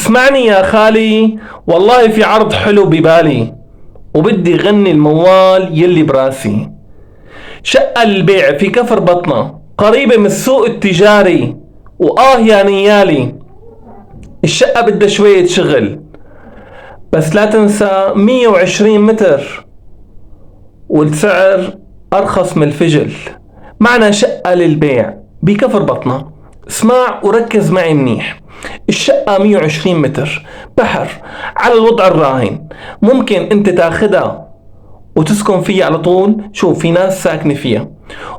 اسمعني يا خالي، والله في عرض حلو ببالي، وبدي غني الموال يلي براسي. شقة للبيع في كفر بطنة، قريبة من السوق التجاري، يا نيالي. الشقة بدها شوية شغل، بس لا تنسى 120 متر، والسعر أرخص من الفجل. معنا شقة للبيع بكفر بطنة. اسمع وركز معي منيح. الشقة 120 متر بحر، على الوضع الراهن. ممكن انت تاخدها وتسكن فيها على طول. شوف، في ناس ساكنة فيها.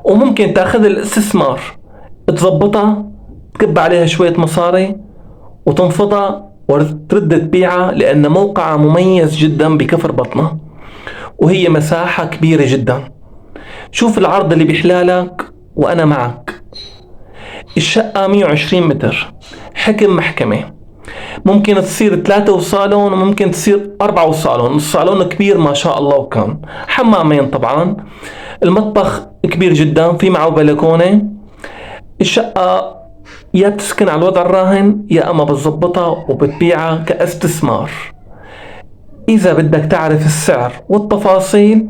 وممكن تاخذ الاستثمار، تظبطها، تكب عليها شوية مصاري وتنفضها وترد تبيعها، لأن موقعها مميز جدا بكفر بطنة، وهي مساحة كبيرة جدا. شوف العرض اللي بيحلالك وأنا معك. الشقة 120 متر، حكم محكمة. ممكن تصير 3 وصالون، وممكن تصير 4 وصالون. الصالون كبير ما شاء الله، وكان حمامين طبعا. المطبخ كبير جدا، في معه بلكونة. الشقة يا بتسكن على الوضع الراهن، يا أما بتظبطها وبتبيعها كاستثمار. إذا بدك تعرف السعر والتفاصيل،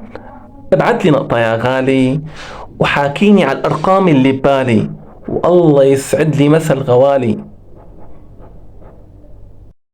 ابعت لي نقطة يا غالي، وحاكيني على الأرقام اللي ببالي، والله يسعد لي مثل غوالي.